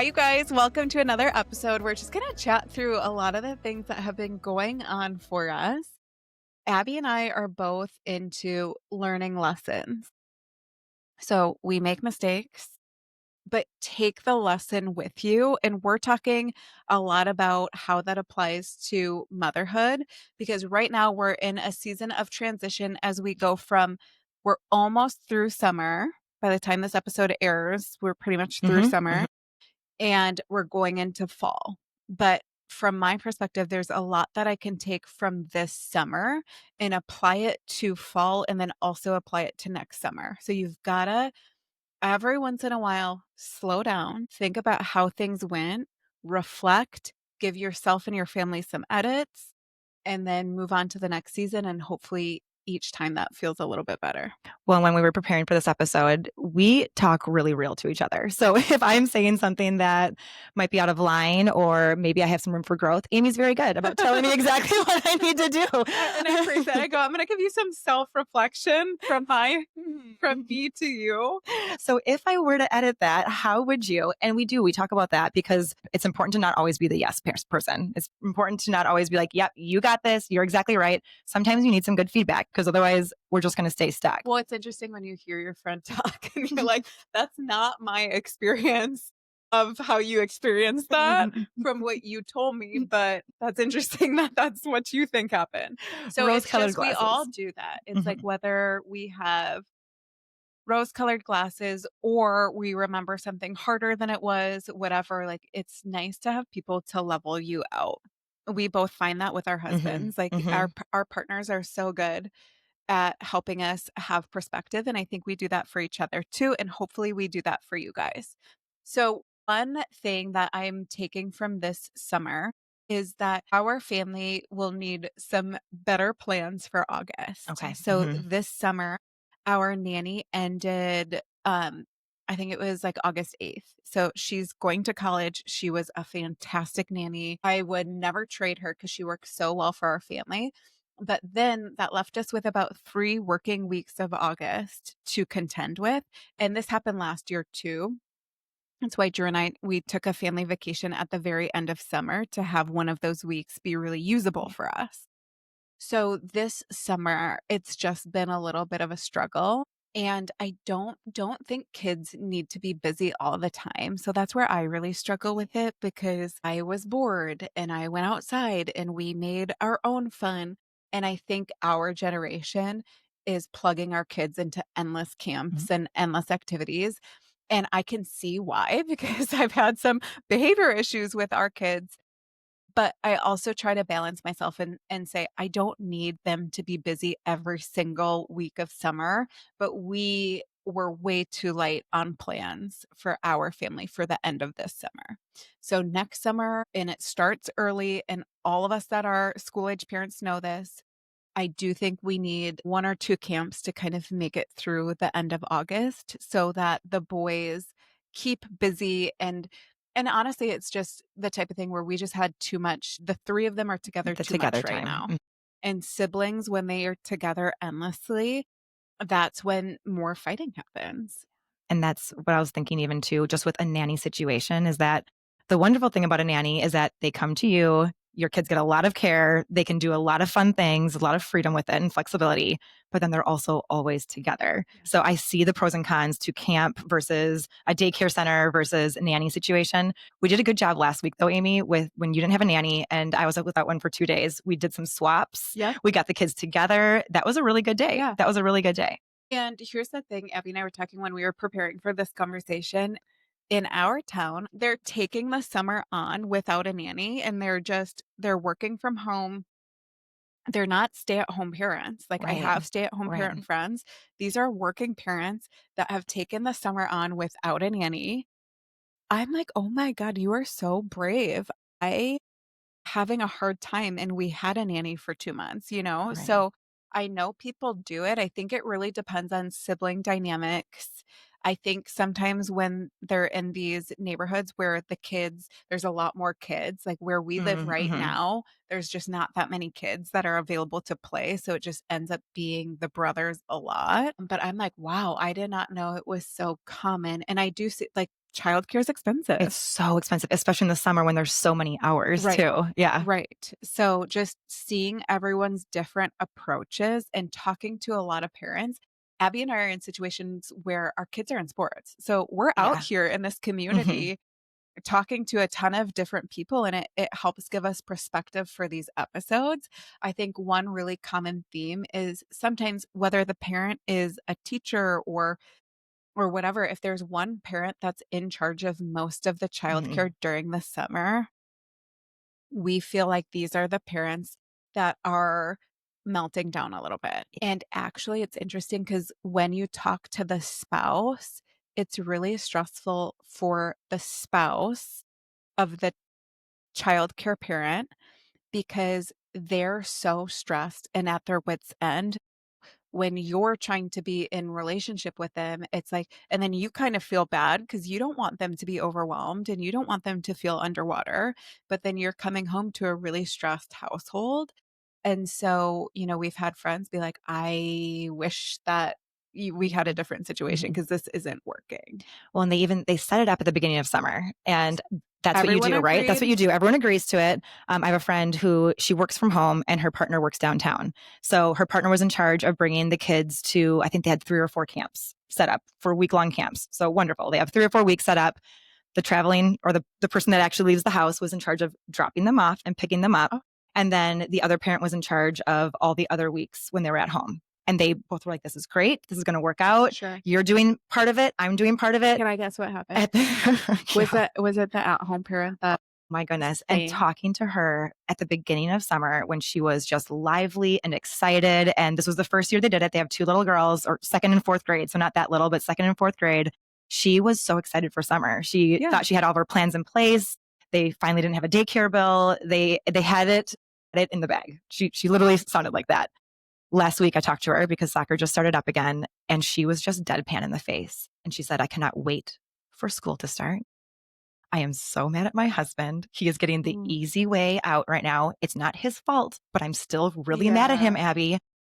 Hi, you guys. Welcome to another episode. We're just going to chat through a lot of the things that have been going on for us. Abby and I are both into learning lessons. So we make mistakes, but take the lesson with you. And we're talking a lot about how that applies to motherhood, because right now we're in a season of transition as we go from, we're almost through summer. By the time this episode airs, we're pretty much through summer. And we're going into fall. But from my perspective, there's a lot that I can take from this summer and apply it to fall and then also apply it to next summer. So you've got to, every once in a while, slow down, think about how things went, reflect, give yourself and your family some edits, and then move on to the next season. And hopefully each time that feels a little bit better. Well, when we were preparing for this episode, we talk really real to each other. So if I'm saying something that might be out of line or maybe I have some room for growth, Amy's very good about telling me exactly what I need to do. And I appreciate it. I go, I'm going to give you some self-reflection from me to you. So if I were to edit that, how would you? And we talk about that because it's important to not always be the yes person. It's important to not always be like, yep, you got this. You're exactly right. Sometimes you need some good feedback because otherwise we're just going to stay stuck. Well, it's interesting when you hear your friend talk and you're like, that's not my experience of how you experienced that from what you told me, but that's interesting that that's what you think happened. So it's just, we all do that. It's like whether we have rose-colored glasses or we remember something harder than it was, whatever, like it's nice to have people to level you out. We both find that with our husbands. Like our partners are so good at helping us have perspective. And I think we do that for each other too. And hopefully we do that for you guys. So one thing that I'm taking from this summer is that our family will need some better plans for August. Okay. So this summer, our nanny ended, I think it was like August 8th. So she's going to college. She was a fantastic nanny. I would never trade her because she works so well for our family. But then that left us with about 3 working weeks of August to contend with. And this happened last year too. That's why Drew and I, we took a family vacation at the very end of summer to have one of those weeks be really usable for us. So this summer, it's just been a little bit of a struggle. And I don't think kids need to be busy all the time. So that's where I really struggle with it because I was bored and I went outside and we made our own fun. And I think our generation is plugging our kids into endless camps and endless activities. And I can see why, because I've had some behavior issues with our kids. But I also try to balance myself and say, I don't need them to be busy every single week of summer, but we were way too light on plans for our family for the end of this summer. So next summer, and it starts early, and all of us that are school age parents know this, I do think we need 1 or 2 camps to kind of make it through the end of August so that the boys keep busy and honestly, it's just the type of thing where we just had too much. The 3 of them are together too much right now. And siblings, when they are together endlessly, that's when more fighting happens. And that's what I was thinking even too, just with a nanny situation, is that the wonderful thing about a nanny is that they come to you, your kids get a lot of care, they can do a lot of fun things, a lot of freedom with it and flexibility, but then they're also always together. So I see the pros and cons to camp versus a daycare center versus a nanny situation. We did a good job last week though, Amy, with when you didn't have a nanny and I was up without one for 2 days. We did some swaps. Yeah. We got the kids together. That was a really good day. Yeah. That was a really good day. And here's the thing, Abby and I were talking when we were preparing for this conversation. In our town, they're taking the summer on without a nanny and they're working from home. They're not stay-at-home parents. Like I have stay-at-home parent friends. These are working parents that have taken the summer on without a nanny. I'm like, oh my God, you are so brave. I having a hard time and we had a nanny for 2 months, you know? So I know people do it. I think it really depends on sibling dynamics. I think sometimes when they're in these neighborhoods where there's a lot more kids, like where we live Mm, right mhm. now, there's just not that many kids that are available to play. So it just ends up being the brothers a lot. But I'm like, wow, I did not know it was so common. And I do see like childcare is It's expensive. so expensive, especially in the summer when there's so many hours Right. too. Yeah. Right. So just seeing everyone's different approaches and talking to a lot of parents. Abby and I are in situations where our kids are in sports. So we're out Yeah. here in this Mhm. community talking to a ton of different people, and it helps give us perspective for these episodes. I think one really common theme is sometimes whether the parent is a teacher or whatever, if there's one parent that's in charge of most of the Mhm. childcare during the summer, we feel like these are the parents that are melting down a little bit. And actually, it's interesting because when you talk to the spouse, it's really stressful for the spouse of the childcare parent because they're so stressed and at their wits' end when you're trying to be in relationship with them, it's like and then you kind of feel bad because you don't want them to be overwhelmed and you don't want them to feel underwater, but then you're coming home to a really stressed household. And so, we've had friends be like, "I wish that we had a different situation Mhm. because this isn't working." Well, and they set it up at the beginning of summer, and that's what you Everyone do, right? That's what agreed? you do. Everyone agrees to it. I have a friend who she works from home and her partner works downtown. So her partner was in charge of bringing the kids to, I think they had 3 or 4 camps set up for week-long camps. So wonderful. They have 3 or 4 weeks set up. The traveling or the person that actually leaves the house was in charge of dropping them off and picking them up. Oh, And then the other parent was in charge of all the other weeks when they were at home. And they both were like, this is great. This is going to work out. sure. You're doing part of it. I'm doing part of it. Can I guess what happened? At the, yeah. Was it the at-home parent that My goodness. And saying, talking to her at the beginning of summer when she was just lively and excited. And this was the first year they did it. They have 2 little girls, or second and fourth grade. So not that little, but second and fourth grade. She was so excited for summer. She yeah. thought she had all of her plans in place. They finally didn't have a daycare bill. They had it in the bag. She literally sounded like that. Last week I talked to her because soccer just started up again and she was just deadpan in the face. And she said, I cannot wait for school to start. I am so mad at my husband. He is getting the Mm, easy way out right now. It's not his fault, but I'm still really mad at him, yeah. Abby.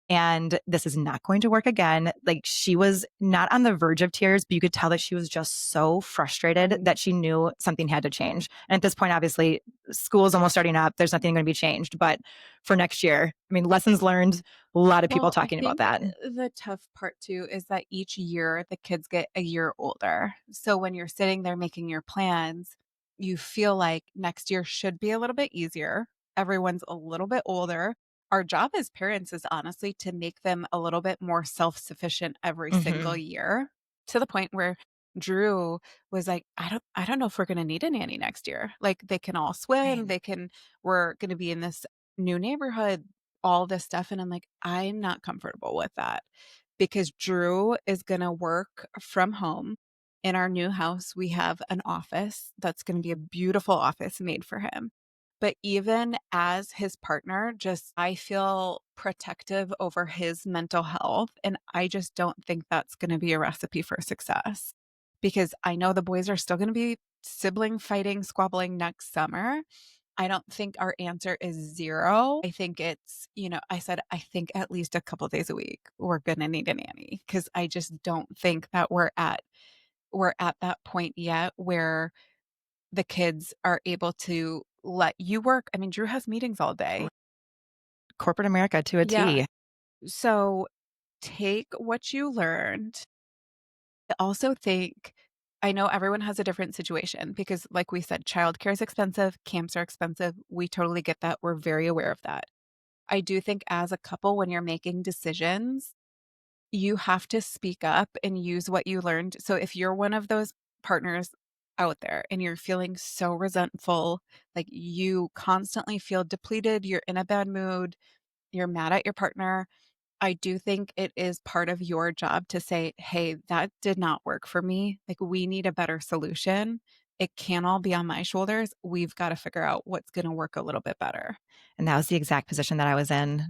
And this is not going to work again. Like she was not on the verge of tears, but you could tell that she was just so frustrated Right. that she knew something had to change. And at this point, obviously, school is almost starting up. There's nothing going to be changed. But for next year, I mean, lessons learned, a lot of people Well, I talking about think that. the tough part too is that each year the kids get a year older. So when you're sitting there making your plans, you feel like next year should be a little bit easier. Everyone's a little bit older. Our job as parents is honestly to make them a little bit more self-sufficient every single Hmm. year to the point where Drew was like, I don't know if we're going to need a nanny next year. Like they can all Right. swim, we're going to be in this new neighborhood, all this stuff. And I'm like, I'm not comfortable with that because Drew is going to work from home. In our new house, we have an office that's going to be a beautiful office made for him. But even as his partner, just I feel protective over his mental health. And I just don't think that's going to be a recipe for success because I know the boys are still going to be sibling fighting, squabbling next summer. I don't think our answer is 0. I think it's, I said, I think at least a couple days a week we're gonna need a nanny because I just don't think that we're at that point yet where the kids are able to let you work. I mean, Drew has meetings all day. Corporate America to a Yeah. T. So take what you learned. I also think I know everyone has a different situation because, like we said, childcare is expensive, camps are expensive. We totally get that. We're very aware of that. I do think as a couple, when you're making decisions, you have to speak up and use what you learned. So if you're one of those partners out there and you're feeling so resentful, like you constantly feel depleted, you're in a bad mood, you're mad at your partner, I do think it is part of your job to say, hey, that did not work for me. Like, we need a better solution. It can't all be on my shoulders. We've got to figure out what's going to work a little bit better. And that was the exact position that I was in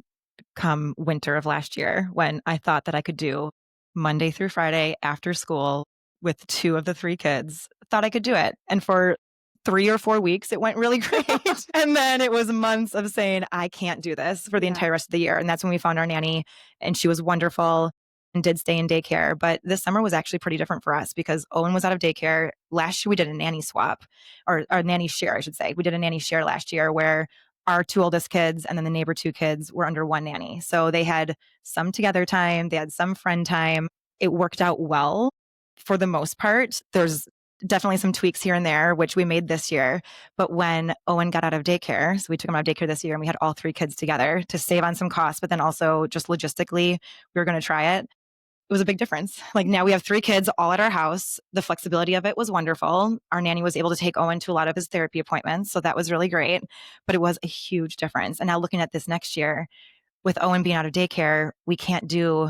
come winter of last year when I thought that I could do Monday through Friday after school. with 2 of the 3 kids, thought I could do it, and for 3 or 4 weeks, it went really great, and then it was months of saying, "I can't do this for the Yeah. entire rest of the year," and that's when we found our nanny, and she was wonderful and did stay in daycare, but this summer was actually pretty different for us because Owen was out of daycare. Last year, we did a nanny swap or nanny share, I should say. We did a nanny share last year where our 2 oldest kids and then the neighbor 2 kids were under 1 nanny, so they had some together time, they had some friend time. It worked out well for the most part. There's definitely some tweaks here and there, which we made this year. But when Owen got out of daycare, so we took him out of daycare this year and we had all 3 kids together to save on some costs, but then also just logistically, we were going to try it. It was a big difference. Like now we have 3 kids all at our house. The flexibility of it was wonderful. Our nanny was able to take Owen to a lot of his therapy appointments. So that was really great. But it was a huge difference. And now looking at this next year, with Owen being out of daycare, we can't do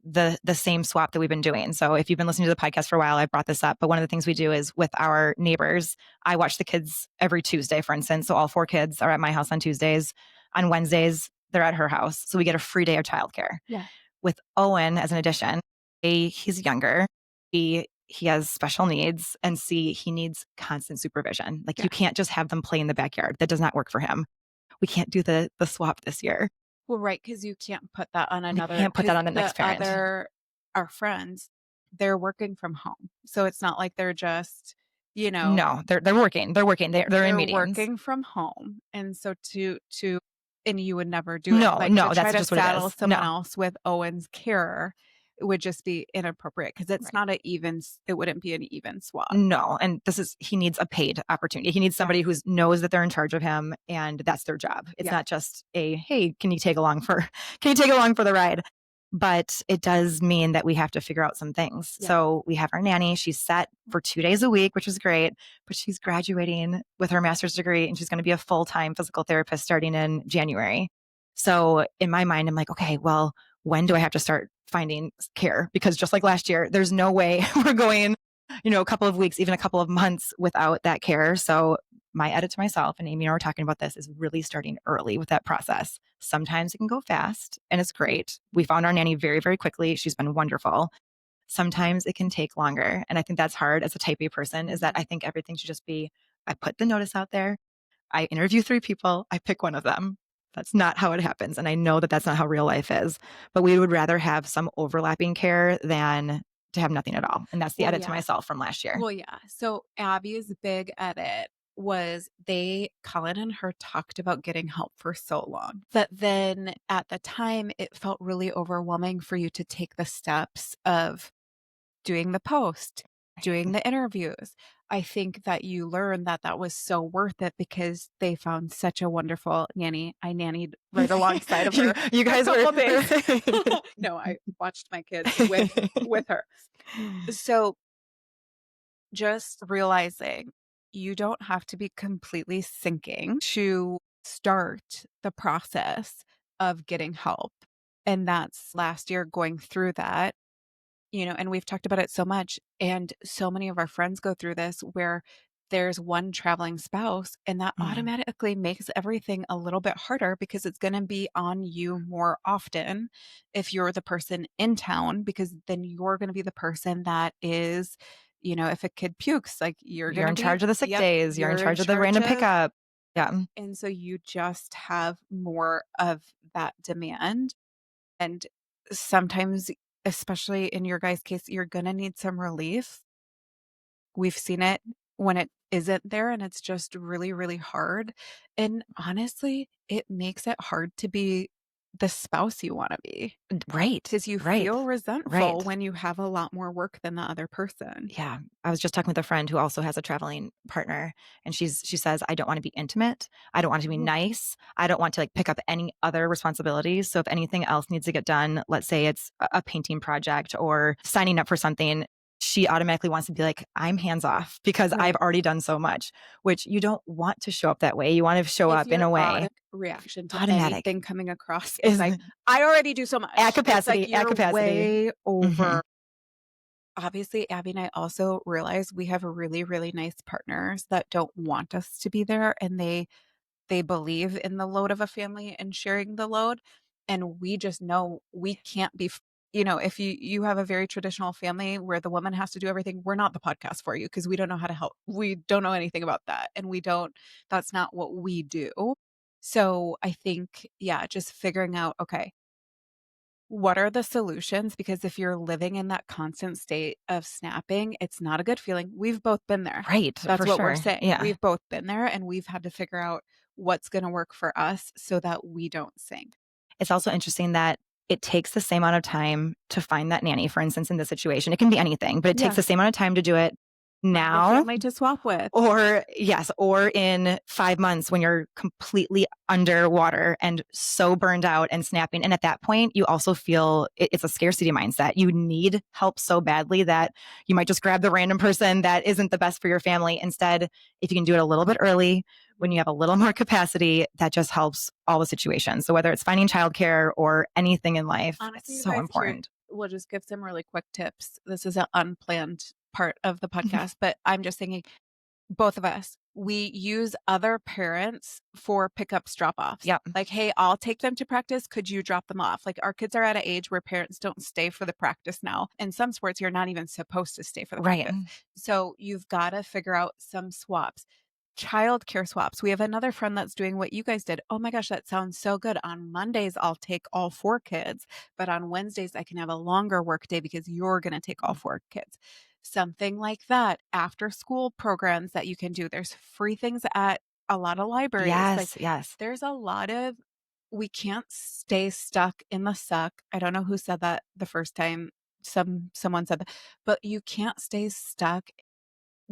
the same swap that we've been doing. So if you've been listening to the podcast for a while, I brought this up. But one of the things we do is with our neighbors, I watch the kids every Tuesday, for instance. So all 4 kids are at my house on Tuesdays. On Wednesdays, they're at her house. So we get a free day of childcare. Yeah. With Owen, as an addition, A, he's younger. B, he has special needs. And C, he needs constant supervision. Like Yeah. you can't just have them play in the backyard. That does not work for him. We can't do the swap this year. Well, right, because you can't put that on We another can't put that because on the the next parent. other our friends, they're working from home. So it's not like they're just, you know, No, they're working. They're working. They're in they're meetings. working from home. And so to and you would never do it. No, Like to no, try that's to just what it saddle is. someone No. else with Owen's care would just be inappropriate because it's Right. not a even it wouldn't be an even swap. No, and he needs a paid opportunity. He needs Yeah. somebody who knows that they're in charge of him and that's their job. It's Yeah. not just a, "Hey, can you take along for can you take along for the ride?" But it does mean that we have to figure out some things. Yeah. So we have our nanny. She's set for 2 days a week, which is great, but she's graduating with her master's degree and she's going to be a full-time physical therapist starting in January. So in my mind, I'm like, okay, well, when do I have to start finding care? Because just like last year, there's no way we're going, a couple of weeks, even a couple of months without that care. So my edit to myself, and Amy and I were talking about this, is really starting early with that process. Sometimes it can go fast and it's great. We found our nanny very, very quickly. She's been wonderful. Sometimes it can take longer. And I think that's hard as a type A person, is that I think everything should just be, I put the notice out there. I interview 3 people, I pick one of them. That's not how it happens, and I know that that's not how real life is, but we would rather have some overlapping care than to have nothing at all, and that's the Well, edit to yeah. myself from last year. Well, yeah. So Abby's big edit was Colin and her talked about getting help for so long. But then at the time, it felt really overwhelming for you to take the steps of doing the post, doing the interviews. I think that you learned that that was so worth it because they found such a wonderful nanny. I nannied right alongside of her You for a guys couple were days. No, I watched my kids with her. So just realizing you don't have to be completely sinking to start the process of getting help. And that's last year going through that, and we've talked about it so much. And so many of our friends go through this where there's one traveling spouse, and that Mhm. automatically makes everything a little bit harder because it's going to be on you more often if you're the person in town, because then you're going to be the person that is, if a kid pukes, like you're going You're to in be, charge of the sick yep, days, you're in you're in charge of the charge random of. pickup. Yeah. And so you just have more of that demand. And sometimes, especially in your guys' case, you're going to need some relief. We've seen it when it isn't there and it's just really, really hard. And honestly, it makes it hard to be the spouse you want to be Right, because you right, feel resentful right. when you have a lot more work than the other person. Yeah. I was just talking with a friend who also has a traveling partner, and she says, "I don't wanna be intimate. I don't want to be Ooh. nice. I don't want to, like, pick up any other responsibilities. So if anything else needs to get done, let's say it's a painting project or signing up for something, she automatically wants to be like, 'I'm hands off because Right. I've already done so much,'" which you don't want to show up that way. You wanna show If up in your a way automatic reaction to automatic anything coming across is is like, I already do so at much. It's like capacity, at you're capacity. way over. Mhm. Obviously, Abby and I also realize we have really, really nice partners that don't want us to be there, and they believe in the load of a family and sharing the load, and we just know we can't be if you have a very traditional family where the woman has to do everything, we're not the podcast for you because we don't know how to help. We don't know anything about that, and we don't that's not what we do. So, I think, yeah, just figuring out, okay, what are the solutions? Because if you're living in that constant state of snapping, it's not a good feeling. We've both been there. Right, That's for what we're sure. saying. Yeah. We've both been there, and we've had to figure out what's gonna work for us so that we don't sink. It's also interesting that it takes the same amount of time to find that nanny, for instance, in this situation. It can be anything, but it takes Yeah. the same amount of time to do it Find a now family to swap with. or yes, or in 5 months when you're completely underwater and so burned out and snapping. And at that point, you also feel it's a scarcity mindset. You need help so badly that you might just grab the random person that isn't the best for your family. Instead, if you can do it a little bit early, when you have a little more capacity, that just helps all the situations. So whether it's finding childcare or anything in life, it's Honestly, you so guys, here, important. we'll just give some really quick tips. This is an unplanned part of the podcast, but I'm just thinking, both of us, we use other parents for pickups, drop offs. Yep. Like, hey, I'll take them to practice. Could you drop them off? Like, our kids are at an age where parents don't stay for the practice now. In some sports, you're not even supposed to stay for the Right. practice. So you've got to figure out some swaps. Childcare swaps. We have another friend that's doing what you guys did. Oh my gosh, that sounds so good. On Mondays, I'll take all four kids, but on Wednesdays, I can have a longer work day because you're going to take all four kids. Something like that. After school programs that you can do. There's free things at a lot of libraries. Like, Yes. Yes. there's a lot of, we can't stay stuck in the suck. I don't know who said that the first time someone said that, but you can't stay stuck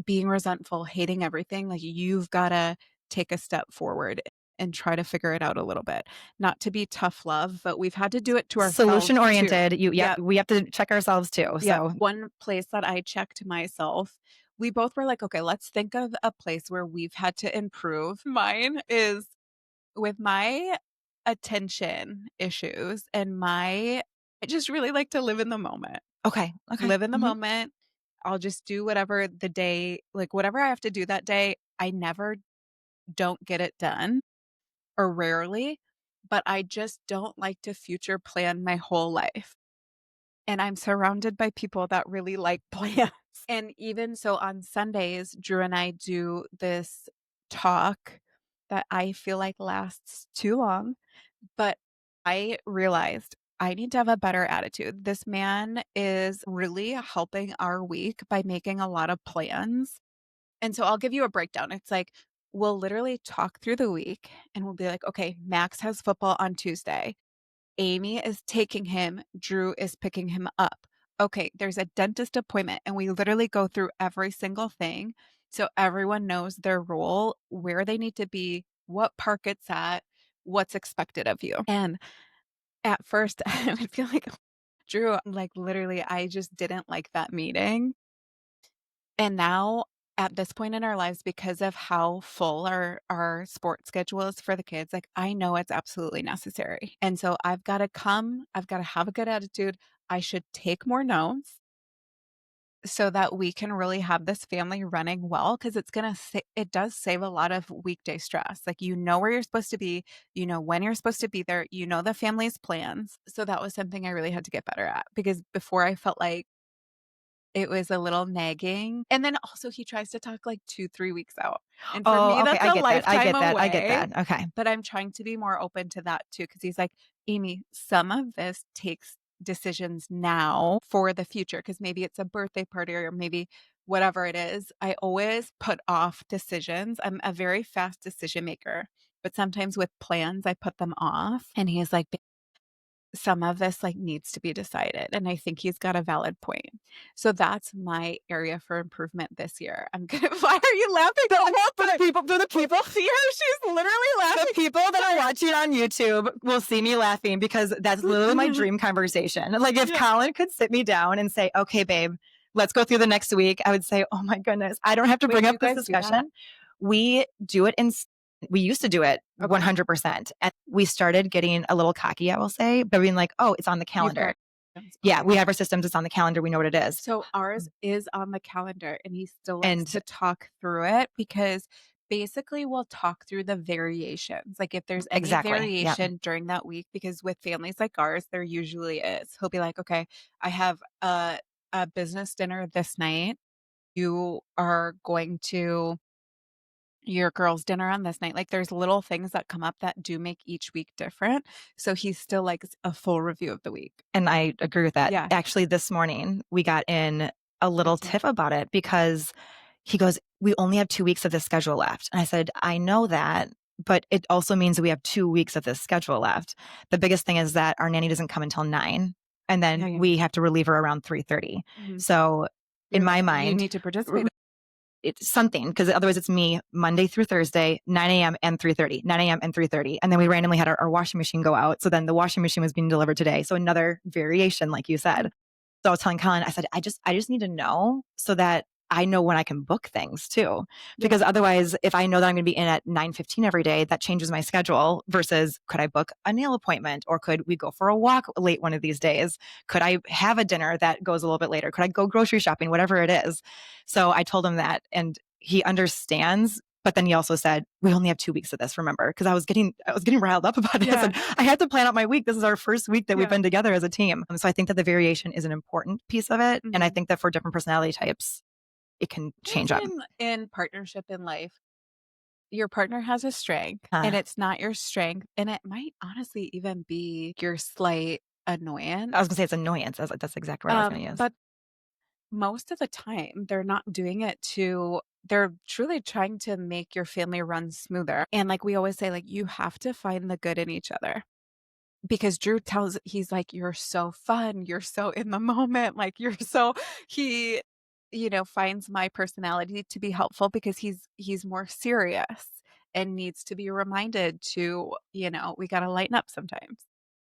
being resentful, hating everything. Like, you've got to take a step forward and try to figure it out a little bit. Not to be tough love, but we've had to do it to Solution ourselves too. oriented. Yep. Yeah. We have to check ourselves too. Yeah. So One place that I checked myself, we both were like, okay, let's think of a place where we've had to improve. Mine is with my attention issues and I just really like to live in the moment. okay. Okay. Live in the Mhm. moment. I'll just do whatever the day, like whatever I have to do that day. I never don't get it done or rarely, but I just don't like to future plan my whole life. And I'm surrounded by people that really like plans. And even so on Sundays, Drew and I do this talk that I feel like lasts too long, but I realized I need to have a better attitude. This man is really helping our week by making a lot of plans. And so I'll give you a breakdown. It's like we'll literally talk through the week and we'll be like, okay, Max has football on Tuesday. Amy is taking him, Drew is picking him up. Okay, there's a dentist appointment, and we literally go through every single thing so everyone knows their role, where they need to be, what park it's at, what's expected of you. And at first, I would feel like, Drew, like literally, I just didn't like that meeting. And now at this point in our lives, because of how full our sports schedule is for the kids, like I know it's absolutely necessary. And so I've got to have a good attitude. I should take more notes so that we can really have this family running well because it does save a lot of weekday stress. Like you know where you're supposed to be, you know when you're supposed to be there, you know the family's plans. So that was something I really had to get better at because before I felt like it was a little nagging, and then also he tries to talk like 2, 3 weeks out, and for Oh, me, okay. that's I a get that. I lifetime get that. I get away, that. Okay. but I'm trying to be more open to that too, because he's like, "Amy, some of this takes decisions now for the future, because maybe it's a birthday party or maybe whatever it is." I always put off decisions. I'm a very fast decision maker, but sometimes with plans, I put them off, and he's like, some of this like needs to be decided. And I think he's got a valid point. So that's my area for improvement this year. I'm gonna why are you laughing? For the people, See her? She's literally laughing. the people that are watching on YouTube will see me laughing because that's literally my dream conversation. Like if Yeah. Colin could sit me down and say, okay, babe, let's go through the next week, I would say, oh my goodness, I don't have to Wait, bring do up you this guys do that? discussion. We do it we used to do it Okay. 100%. And we started getting a little cocky, I will say, but being like, oh, it's on the You've calendar. got Yeah, okay. we have our systems. It's on the calendar. We know what it is. So ours is on the calendar and he still likes And to talk through it because Basically, we'll talk through the variations, like, if there's any Exactly. Yeah. variation during that week, because with families like ours, there usually is. He'll be like, "Okay, I have a business dinner this night. You are going to your girls' dinner on this night." Like, there's little things that come up that do make each week different, so he still likes a full review of the week. And I agree with that. Yeah, Actually, this morning we got in a me little too. tiff about it because he goes, "We only have 2 weeks of this schedule left." And I said, "I know that, but it also means we have 2 weeks of this schedule left." The biggest thing is that our nanny doesn't come until 9, and then Yeah, yeah. we have to relieve her around 3:30. Mhm. So, in my You mind, need to participate. it's something because otherwise it's me Monday through Thursday, 9 a.m. and 3:30, 9 a.m. and 3:30. And then we randomly had our washing machine go out. So then the washing machine was being delivered today. So another variation, like you said. So I was telling Colin, I said, I just need to know so that I know when I can book things too. Yeah. Because otherwise, if I know that I'm going to be in at 9:15 every day, that changes my schedule versus could I book a nail appointment or could we go for a walk late one of these days? Could I have a dinner that goes a little bit later? Could I go grocery shopping, whatever it is? So I told him that and he understands. But then he also said, we only have 2 weeks of this, remember? Because I was getting riled up about it. I Yeah. said, I had to plan out my week. This is our first week that we've Yeah. been together as a team. So I think that the variation is an important piece of it. And I Mhm. think that for different personality types, it can change up. In partnership in life, your partner has a strength, and Uh, it's not your strength, and it might honestly even be your slight I was annoyance. gonna say it's annoyance. That's the exact word I was gonna use. But most of the time, they're not doing it to they're truly trying to make your family run smoother. And like we always say, like, you have to find the good in each other. Because Drew tells he's like, "You're so fun, you're so in the moment, like, you're so" he, finds my personality to be helpful because he's more serious and needs to be reminded to, we gotta lighten up sometimes.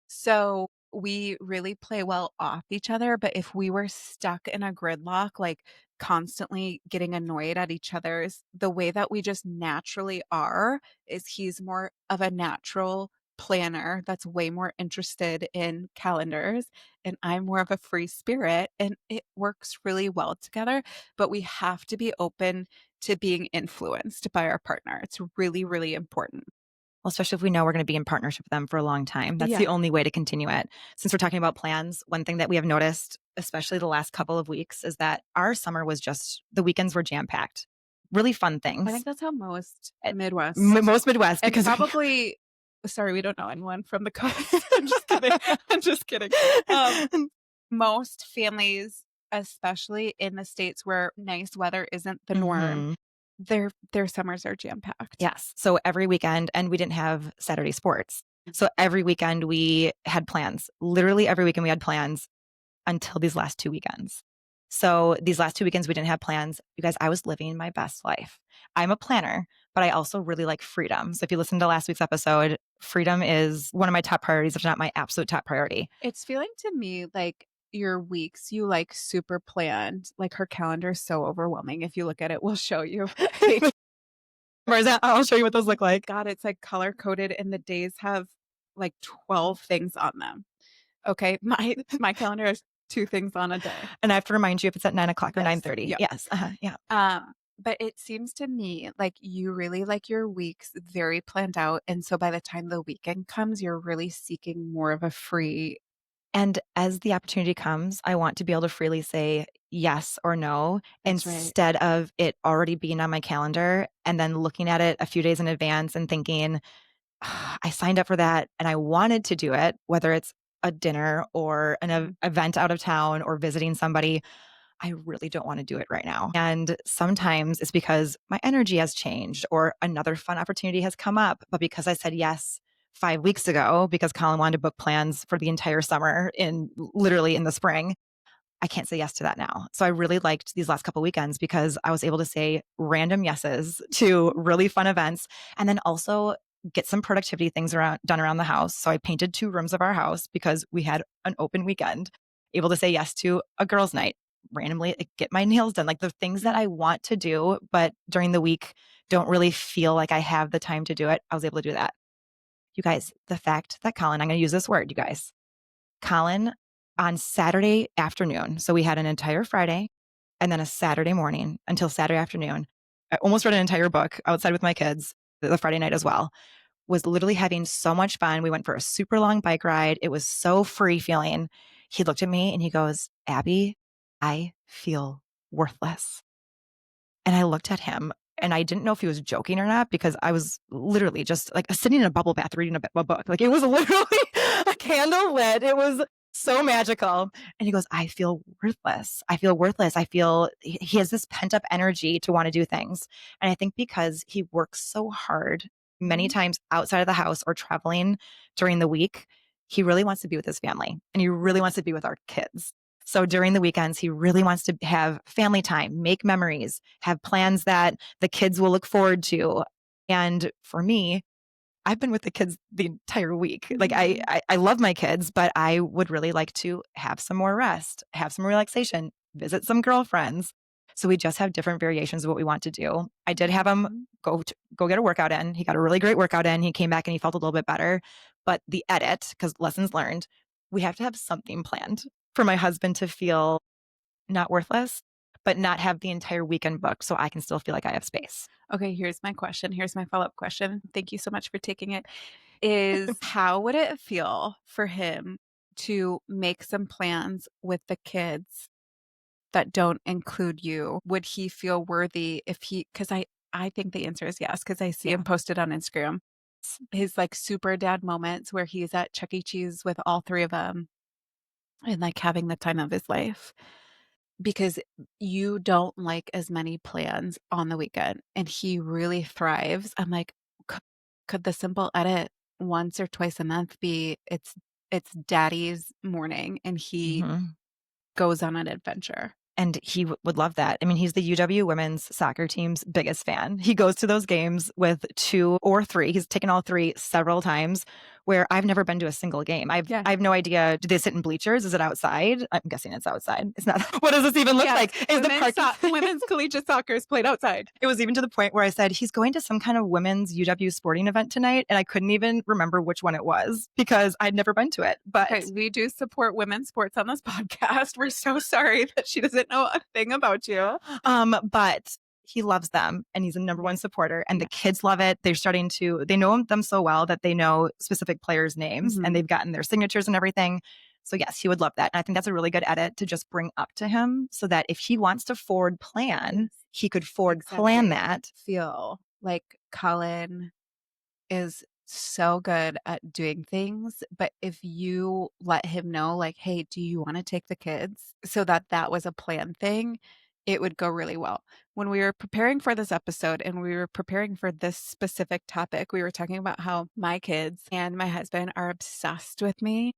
So, we really play well off each other, but if we were stuck in a gridlock, like, constantly getting annoyed at each other's the way that we just naturally are is he's more of a natural planner that's way more interested in calendars, and I'm more of a free spirit, and it works really well together, but we have to be open to being influenced by our partner. It's really, really important. Well, especially if we know we're gonna be in partnership with them for a long time. That's the Yeah. only way to continue it. Since we're talking about plans, one thing that we have noticed, especially the last couple of weeks, is that our summer was just the weekends were jam-packed. Really fun I things. think that's how most Eh, Midwest most Midwest and because we probably sorry, we don't know anyone from the coast. I'm just kidding. I'm just kidding. Um, most families, especially in the states where nice weather isn't the norm, Mhm. their summers are jam-packed. Yes. So every weekend, and we didn't have Saturday sports. So every weekend we had plans. Literally every weekend we had plans until these last 2 weekends. So these last 2 weekends we didn't have plans. You guys, I was living my best life. I'm a planner, but I also really like freedom. So if you listen to last week's episode, freedom is one of my top priorities, if not my absolute top priority. It's feeling to me like your weeks you like super planned. Like her calendar is so overwhelming. If you look at it, we'll show you. Page Whereas I'll show you what those look like. God, it's like color coded and the days have like 12 things on them. Okay. My calendar has 2 things on a day. And I have to remind you if it's at 9 o'clock or Yes. 9:30. Yep. Yes. Yeah. But it seems to me like you really like your weeks very planned out. And so by the time the weekend comes, you're really seeking more of a free. And as the opportunity comes, I want to be able to freely say yes or no That's right. instead of it already being on my calendar and then looking at it a few days in advance and thinking, "Ah, I signed up for that and I wanted to do it, whether it's a dinner or an Mhm. event out of town or visiting somebody. I really don't want to do it right now." And sometimes it's because my energy has changed or another fun opportunity has come up. But because I said yes 5 weeks ago, because Colin wanted to book plans for the entire summer in literally in the spring, I can't say yes to that now. So I really liked these last couple weekends because I was able to say random yeses to really fun events and then also get some productivity things done around the house. So I painted 2 rooms of our house because we had an open weekend. Able to say yes to a girls' night, randomly get my nails done, like the things that Mhm. I want to do, but during the week don't really feel like I have the time to do it. I was able to do that. You guys, the fact that Colin, I'm going to use this word, you guys, Colin on Saturday afternoon. So we had an entire Friday and then a Saturday morning until Saturday afternoon. I almost read an entire book outside with my kids the Friday night as well. Was literally having so much fun. We went for a super long bike ride. It was so free feeling. He looked at me and he goes, Abby, I feel worthless. And I looked at him and I didn't know if he was joking or not because I was literally just like sitting in a bubble bath reading a book. Like it was literally a candle lit. It was so magical. And he goes, I feel worthless. I feel worthless. I feel he has this pent up energy to want to do things. And I think because he works so hard many Mhm. times outside of the house or traveling during the week, he really wants to be with his family and he really wants to be with our kids. So during the weekends, he really wants to have family time, make memories, have plans that the kids will look forward to. And for me, I've been with the kids the entire week. Like Mhm. I love my kids, but I would really like to have some more rest, have some relaxation, visit some girlfriends. So we just have different variations of what we want to do. I did have him Mhm. go get a workout in. He got a really great workout in. He came back and he felt a little bit better. But the edit, because lessons learned, we have to have something planned for my husband to feel not worthless, but not have the entire weekend booked so I can still feel like I have space. Okay, here's my question. Here's my follow-up question. Thank you so much for taking it. Is how would it feel for him to make some plans with the kids that don't include you? Would he feel worthy if he, because I think the answer is yes, because I see him Yeah. posted on Instagram. His like super dad moments where he's at Chuck E. Cheese with all three of them and like having the time of his life. Because you don't like as many plans on the weekend and he really thrives. I'm like, "C could the simple edit once or twice a month be it's daddy's morning and he Mhm. goes on an adventure?" And he would love that. I mean, he's the UW women's soccer team's biggest fan. He goes to those games with 2 or 3. He's taken all 3 several times where I've never been to a single game. Yeah. I have no idea. Do they sit in bleachers? Is it outside? I'm guessing it's outside. It's not. What does this even look Yes, like? Is the parking women's collegiate soccer is played outside. It was even to the point where I said, he's going to some kind of women's UW sporting event tonight. And I couldn't even remember which one it was because I'd never been to it. Okay, But we do support women's sports on this podcast. We're so sorry that she doesn't know a thing about you. but he loves them and he's a number Yeah. one supporter and the Yeah. kids love it. They're starting to, they know them so well that they know specific players' names and Mhm. they've gotten their signatures and everything. So yes, he would love that. And I think that's a really good edit to just bring up to him so that if he wants to forward plan, Yes, he could forward plan exactly. that. Feel like Colin is so good at doing things, but if you let him know, like, "Hey, do you wanna take the kids?" So that that was a planned thing, it would go really well. When we were preparing for this episode and we were preparing for this specific topic, we were talking about how my kids and my husband are obsessed with me,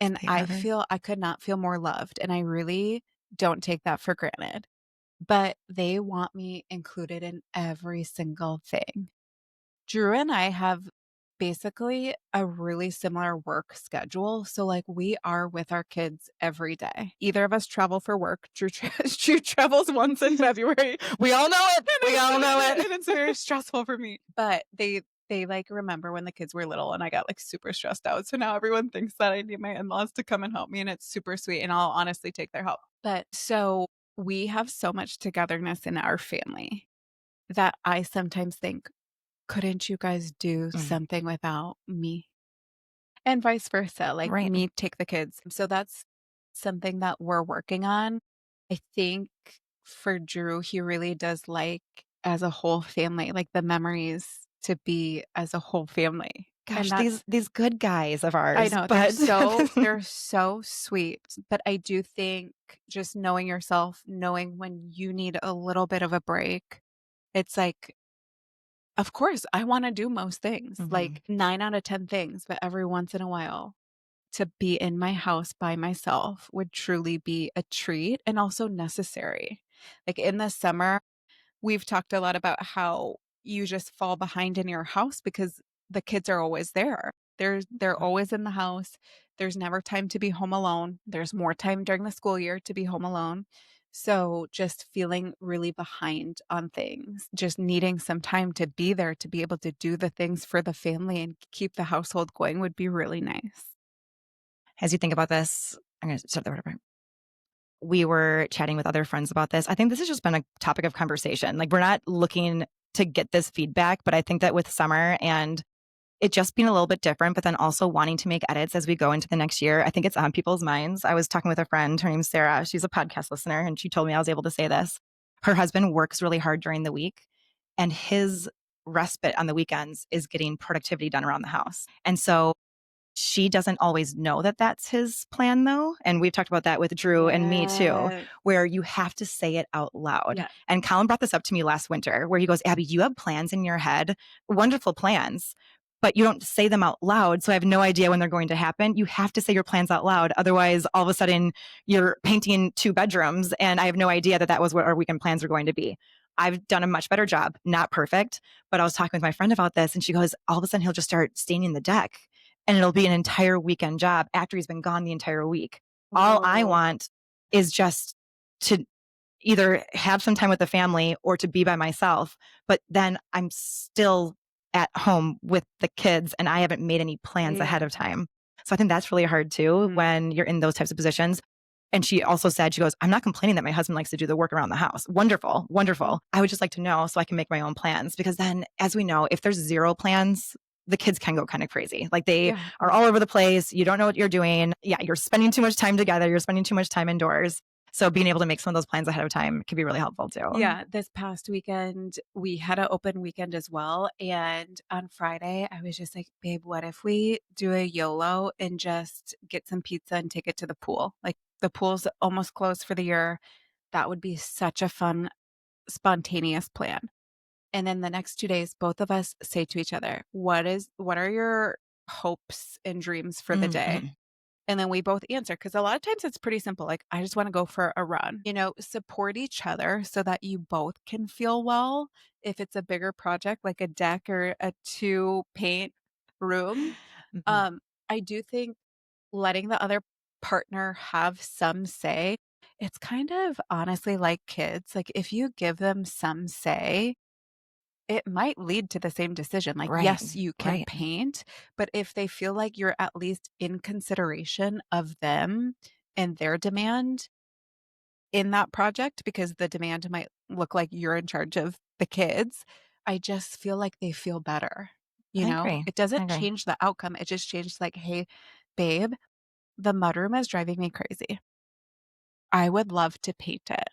and They I are. feel I could not feel more loved, and I really don't take that for granted, but they want me included in every single thing. Drew and I have basically a really similar work schedule. So, like, we are with our kids every day. Either of us travel for work. Drew travels once in February. We all know it. And We all know it. and it's very stressful for me. But they like remember when the kids were little and I got like super stressed out. So now everyone thinks that I need my in-laws to come and help me and it's super sweet and I'll honestly take their help. But so we have so much togetherness in our family that I sometimes think, couldn't you guys do Mm, something without me? And vice versa, like right. me take the kids. So that's something that we're working on. I think for Drew, he really does like as a whole family, like the memories to be as a whole family. And Gosh, that's these good guys of I ours, know but they're so sweet, but I do think just knowing yourself, knowing when you need a little bit of a break, it's like of course, I wanna do most things, Mhm. like 9 out of 10 things, but every once in a while, to be in my house by myself would truly be a treat and also necessary. Like, in the summer, we've talked a lot about how you just fall behind in your house because the kids are always there. They're always in the house. There's never time to be home alone. There's more time during the school year to be home alone. So just feeling really behind on things, just needing some time to be there to be able to do the things for the family and keep the household going would be really nice. As you think about this, I'm gonna start the order. we were chatting with other friends about this. I think this has just been a topic of conversation. Like, we're not looking to get this feedback, but I think that with summer and it just being a little bit different, but then also wanting to make edits as we go into the next year, I think it's on people's minds. I was talking with a friend, her name's Sarah. She's a podcast listener, and she told me I was able to say this. Her husband works really hard during the week, and his respite on the weekends is getting productivity done around the house. And so she doesn't always know that that's his plan, though. And we've talked about that with Drew and me too, Yes. where you have to say it out loud. Yeah. And Colin brought this up to me last winter, where he goes, Abby, you have plans in your head, wonderful plans, but you don't say them out loud. So I have no idea when they're going to happen. You have to say your plans out loud. Otherwise, all of a sudden, you're painting 2 bedrooms, and I have no idea that that was what our weekend plans were going to be. I've done a much better job, not perfect, but I was talking with my friend about this, and she goes, all of a sudden, he'll just start staining the deck, and it'll be an entire weekend job after he's been gone the entire week. All I Oh, want is just to either have some time with the family or to be by myself, but then I'm still at home with the kids and I haven't made any plans ahead yeah. of time. So I think that's really hard too Mhm. when you're in those types of positions. And she also said, she goes, I'm not complaining that my husband likes to do the work around the house. Wonderful, Mhm. wonderful. I would just like to know so I can make my own plans, because then, as we know, if there's zero plans, the kids can go kind of crazy. Like, they Yeah. are all over the place. You don't know what you're doing. Yeah, you're spending too much time together. You're spending too much time indoors. So being able to make some of those plans ahead of time can be really helpful too. Yeah, this past weekend, we had an open weekend as well, and on Friday, I was just like, "Babe, what if we do a YOLO and just get some pizza and take it to the pool?" Like, the pool's almost closed for the year. That would be such a fun, spontaneous plan. And then the next 2 days, both of us say to each other, what are your hopes and dreams for the day?" Mhm. And then we both answer, because a lot of times it's pretty simple, like, "I just wanna go for a run." Support each other so that you both can feel well. If it's a bigger project, like a deck or a 2 paint room, Mhm. um, I do think letting the other partner have some say, it's kind of honestly like kids, like, if you give them some say, it might lead to the same decision. Like, Right. yes, you can Right. paint, but if they feel like you're at least in consideration of them and their demand in that project, because the demand might look like you're in charge of the kids, I just feel like they feel better. I agree. It I doesn't agree. change the outcome. It just changes like, "Hey, babe, the mudroom is driving me crazy. I would love to paint it.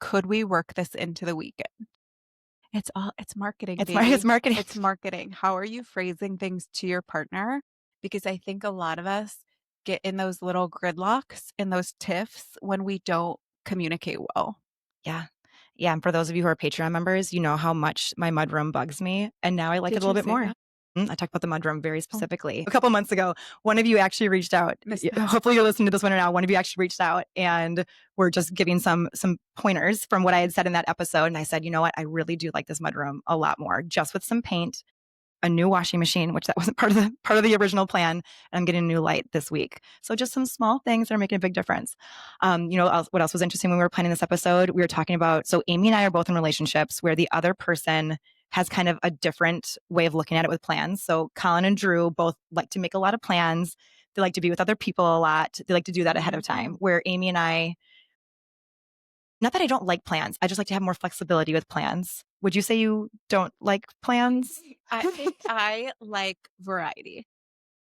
Could we work this into the weekend?" It's marketing, It's baby. marketing. It's marketing. How are you phrasing things to your partner? Because I think a lot of us get in those little gridlocks and those tiffs when we don't communicate well. Yeah. Yeah, and for those of you who are Patreon members, you know how much my mudroom bugs me, and now I like it a Did little you bit say more. that? I talked about the mudroom very Oh, specifically. A couple months ago, one of you actually reached out. missed this. Hopefully you're listening to this one now. One of you actually reached out and we're just giving some pointers from what I had said in that episode, and I said, "You know what? I really do like this mudroom a lot more, just with some paint, a new washing machine," which that wasn't part of the original plan. And I'm getting a new light this week. So just some small things that are making a big difference. What else was interesting when we were planning this episode? We were talking about, so Amy and I are both in relationships where the other person has kind of a different way of looking at it with plans. So Colin and Drew both like to make a lot of plans. They like to be with other people a lot. They like to do that ahead of time. Mm. Where Amy and I, not that I don't like plans, I just like to have more flexibility with plans. Would you say you don't like plans? I think I like variety.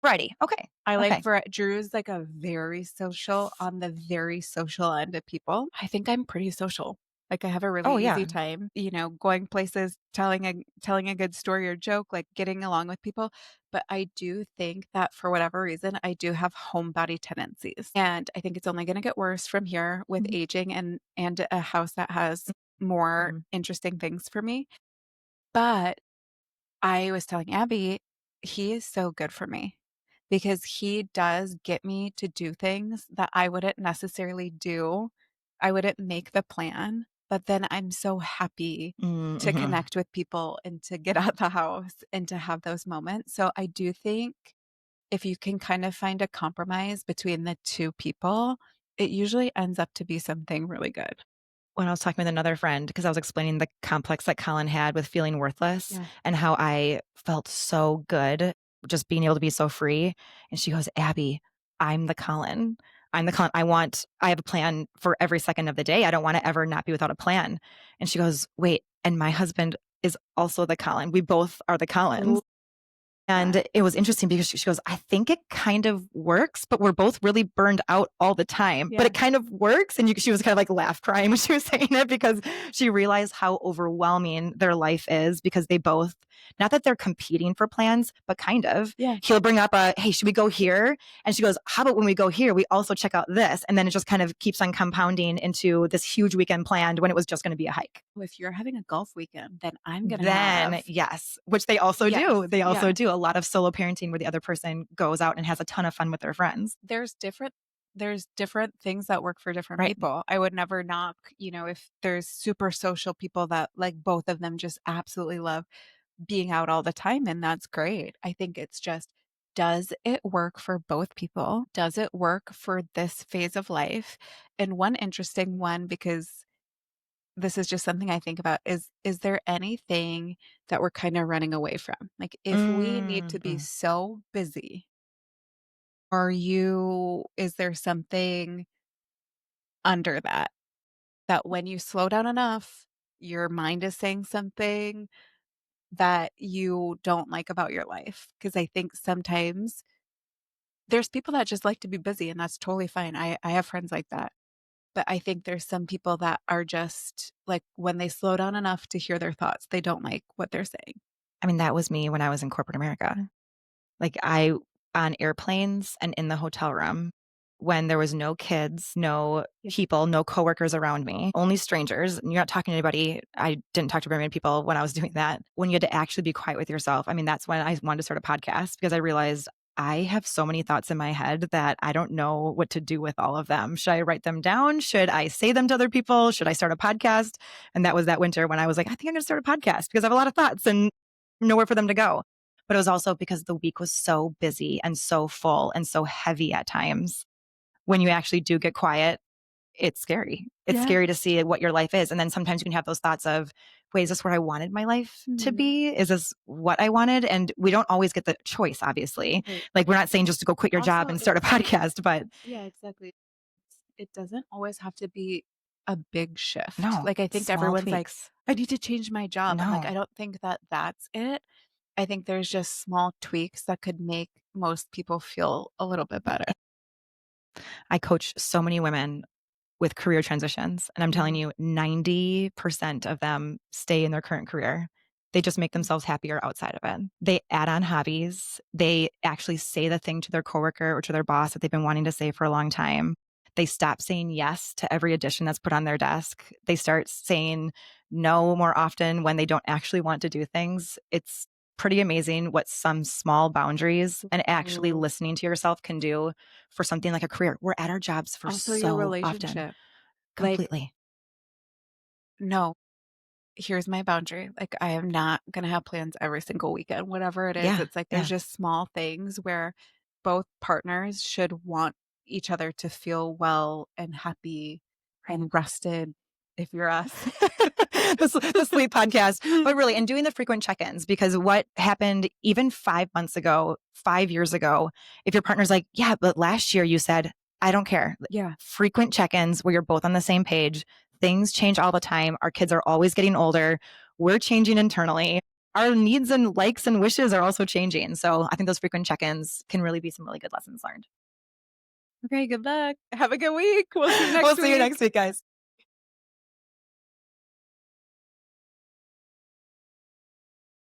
Righty. Okay. I like Okay. for Drew's like a very social on the very social end of people. I think I'm pretty social. Like, I have a really Oh, easy yeah. time, going places, telling a good story or joke, like getting along with people. But I do think that for whatever reason, I do have homebody tendencies. And I think it's only going to get worse from here with Mhm. aging and a house that has more Mhm. interesting things for me. But I was telling Abby, he is so good for me because he does get me to do things that I wouldn't necessarily do. I wouldn't make the plan, but then I'm so happy Mm, to mhm. connect with people and to get out the house and to have those moments. So I do think if you can kind of find a compromise between the two people, it usually ends up to be something really good. When I was talking with another friend, because I was explaining the complex that Colin had with feeling worthless Yeah. and how I felt so good just being able to be so free. And she goes, Abby, I'm the Colin. I'm the client. I have a plan for every second of the day. I don't want to ever not be without a plan. And she goes, wait, and my husband is also the Colin. We both are the Oh, Collins. yeah. And it was interesting because she goes, I think it kind of works, but we're both really burned out all the time. But Yeah. it kind of works. And she was kind of like laugh crying when she was saying it because she realized how overwhelming their life is because they both, not that they're competing for plans, but kind of. Yeah. He'll bring up hey, should we go here? And she goes, how about when we go here, we also check out this? And then it just kind of keeps on compounding into this huge weekend planned when it was just going to be a hike. If you're having a golf weekend, then I'm gonna Then, have yes, which they also yes, do. They also yeah. do a lot of solo parenting where the other person goes out and has a ton of fun with their friends. There's different things that work for different Right. people. I would never knock, if there's super social people that like both of them just absolutely love being out all the time, and that's great. I think it's just, does it work for both people? Does it work for this phase of life? And one interesting one, because this is just something I think about, is there anything that we're kind of running away from? Like if we need to be Mm. so busy, is there something under that when you slow down enough, your mind is saying something that you don't like about your life? Because I think sometimes there's people that just like to be busy, and that's totally fine. I have friends like that. But I think there's some people that are just like, when they slow down enough to hear their thoughts, they don't like what they're saying. I mean, that was me when I was in corporate America. Like on airplanes and in the hotel room when there was no kids, no Yeah. people, no coworkers around me, only strangers. And you're not talking to anybody. I didn't talk to very many people when I was doing that. When you had to actually be quiet with yourself. I mean, that's when I wanted to start a podcast because I realized I have so many thoughts in my head that I don't know what to do with all of them. Should I write them down? Should I say them to other people? Should I start a podcast? And that was that winter when I was like, I think I'm going to start a podcast because I have a lot of thoughts and nowhere for them to go. But it was also because the week was so busy and so full and so heavy at times. When you actually do get quiet, it's scary. It's Yeah. scary to see what your life is. And then sometimes you can have those thoughts of, wait, is this where I wanted my life to Mhm. be? Is this what I wanted? And we don't always get the choice, obviously. Right. Like, we're not saying just to go quit your job Also, and start a podcast, but yeah, exactly. It doesn't always have to be a big shift. no, Like, I think small everyone's like, tweaks. I need to change my job. I'm like, No. I don't think that that's it. I think there's just small tweaks that could make most people feel a little bit better. I coach so many women with career transitions. And I'm telling Mhm. you, 90% of them stay in their current career. They just make Mm. themselves happier outside of it. They add on hobbies. They actually say the thing to their coworker or to their boss that they've been wanting to say for a long time. They stop saying yes to every addition that's put on their desk. They start saying no more often when they don't actually want to do things. It's pretty amazing what some small boundaries and actually Ooh. listening to yourself can do for something like a career. We're at our jobs for Also, your so often. relationship. Like, Completely. no, here's my boundary. Like, I am not gonna have plans every single weekend, whatever it is. Yeah, It's like there's yeah, just small things where both partners should want each other to feel well and happy right. and rested, if you're us. The sleep podcast, but really, and doing the frequent check-ins because what happened even 5 months ago, 5 years ago, if your partner's like, yeah, but last year you said, I don't care. Yeah. Frequent check-ins where you're both on the same page. Things change all the time. Our kids are always getting older. We're changing internally. Our needs and likes and wishes are also changing. So I think those frequent check-ins can really be some really good lessons learned. Okay, good luck. Have a good week. We'll see you We'll next see you next week. week, guys.